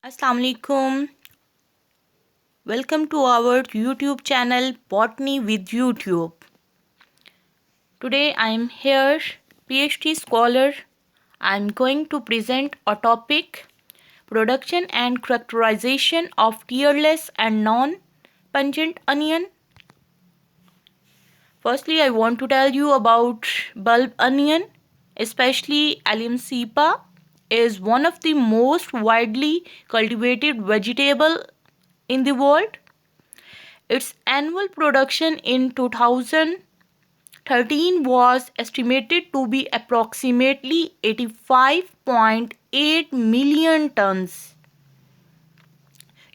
Assalamu alaikum. Welcome to our YouTube channel Botany with YouTube. Today I am here, PhD scholar. I am going to present a topic: production and characterization of tearless and non-pungent onion. Firstly, I want to tell you about bulb onion, especially Allium cepa, is one of the most widely cultivated vegetable in the world. Its annual production in 2013 was estimated to be approximately 85.8 million tons.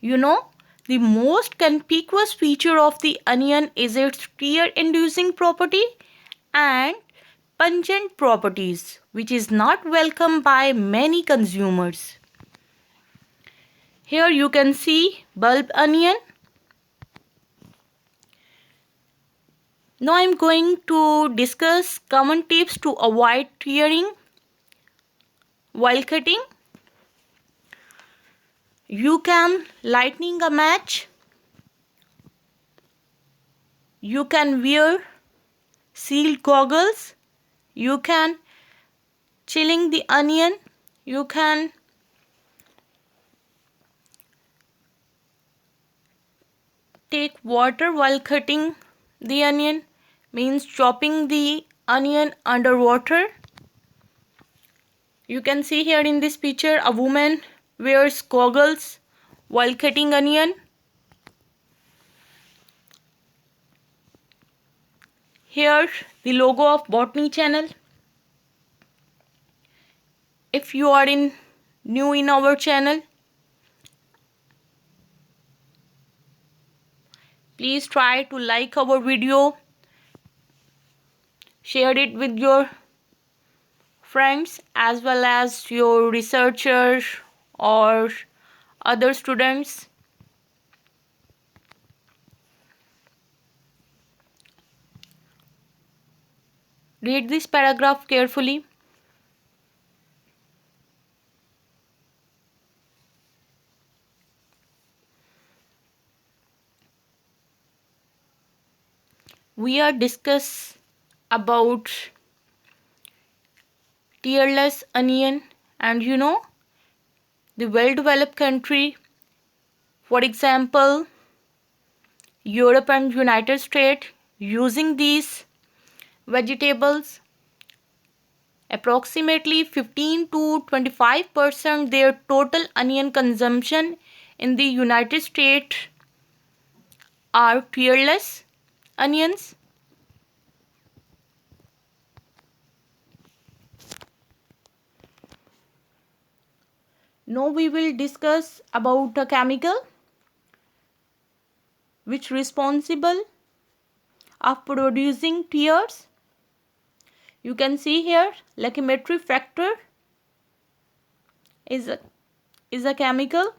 You know, the most conspicuous feature of the onion is its tear-inducing property and pungent properties, which is not welcomed by many consumers. Here you can see bulb onion. Now I am going to discuss common tips to avoid tearing while cutting. You can lighting a match. You can wear sealed goggles. You can chilling the onion. You can take water while cutting the onion, means chopping the onion underwater. You can see here in this picture a woman wears goggles while cutting onion. Here the logo of Botany channel. If you are new in our channel, please try to like our video, share it with your friends as well as your researchers or other students. Read this paragraph carefully. We are discuss about tearless onion, and the well-developed country, for example Europe and United States, using these vegetables. Approximately 15 to 25% their total onion consumption in the United States are tearless onions. Now we will discuss about a chemical which responsible of producing tears. You can see here Leachmann factor is a chemical.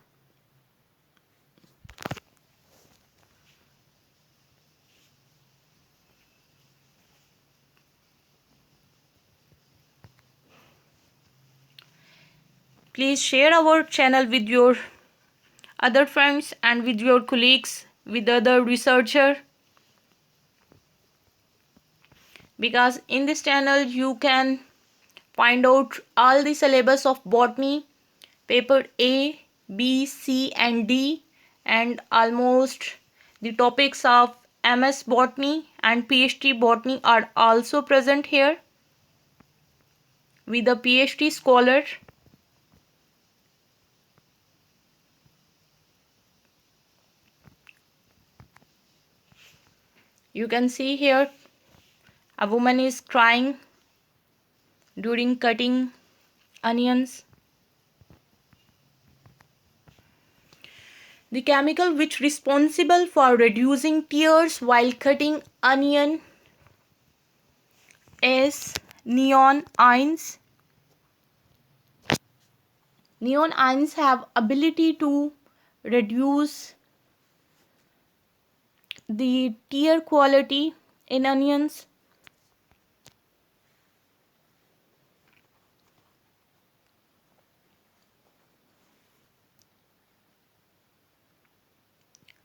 Please share our channel with your other friends and with your colleagues, with other researchers, because in this channel you can find out all the syllabus of botany, paper A, B, C and D, and almost the topics of MS botany and PhD botany are also present here with a PhD scholar. You can see here a woman is crying during cutting onions. The chemical which responsible for reducing tears while cutting onion is neon ions. Neon ions have ability to reduce the tear quality in onions.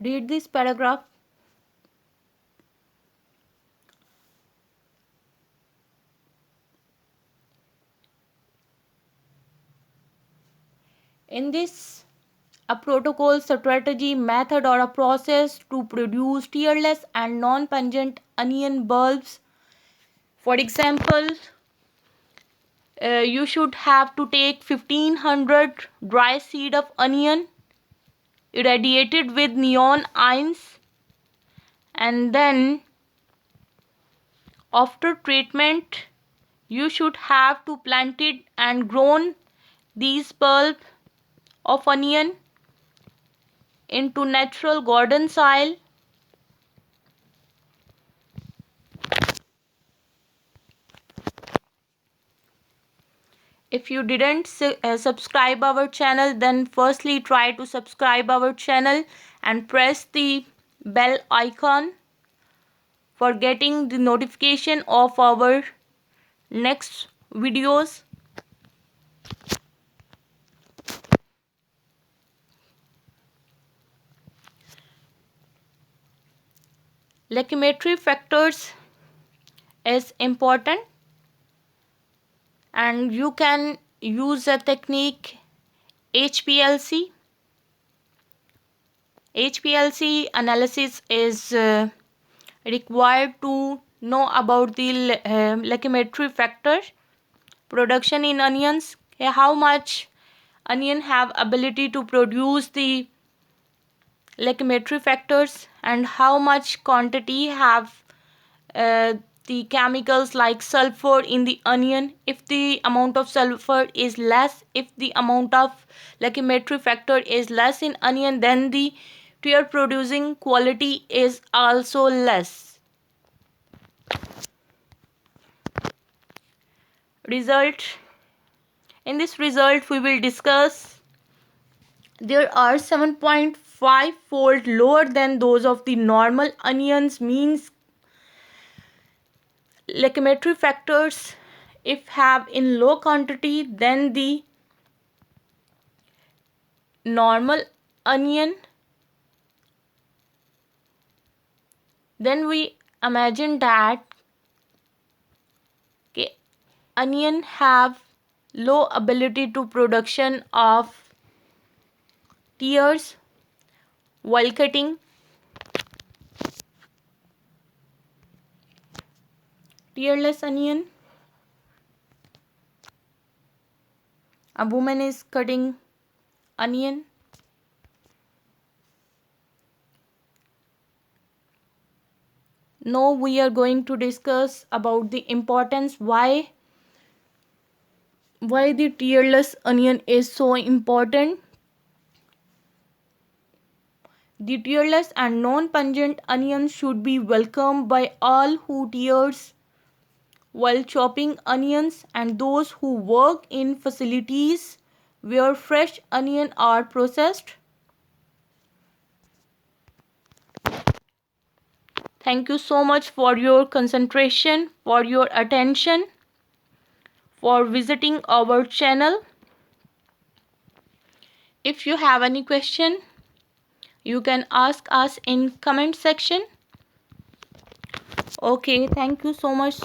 Read this paragraph. In this, a protocol, strategy, method, or a process to produce tearless and non-pungent onion bulbs. For example, you should have to take 1500 dry seed of onion irradiated with neon ions, and then after treatment you should have to planted and grown these bulb of onion into natural garden soil. If you didn't subscribe our channel, then firstly try to subscribe our channel and press the bell icon for getting the notification of our next videos. Leguminary factors is important, and you can use a technique HPLC. HPLC analysis is required to know about the leguminary factor production in onions. How much onion have ability to produce the leguminary factors, and how much quantity have the chemicals like sulfur in the onion. If the amount of sulfur is less, if the amount of leguminary factor is less in onion, then the tear producing quality is also less. Result. In this result we will discuss there are 7.5 fold lower than those of the normal onions, means leguminary factors if have in low quantity than the normal onion, then we imagine that onion have low ability to production of tears while cutting. Tearless onion. A woman is cutting onion. Now we are going to discuss about the importance why the tearless onion is so important. The tearless and non-pungent onions should be welcomed by all who tears while chopping onions and those who work in facilities where fresh onions are processed. Thank you so much for your concentration, for your attention, for visiting our channel. If you have any question, you can ask us in comment section. Okay, thank you so much.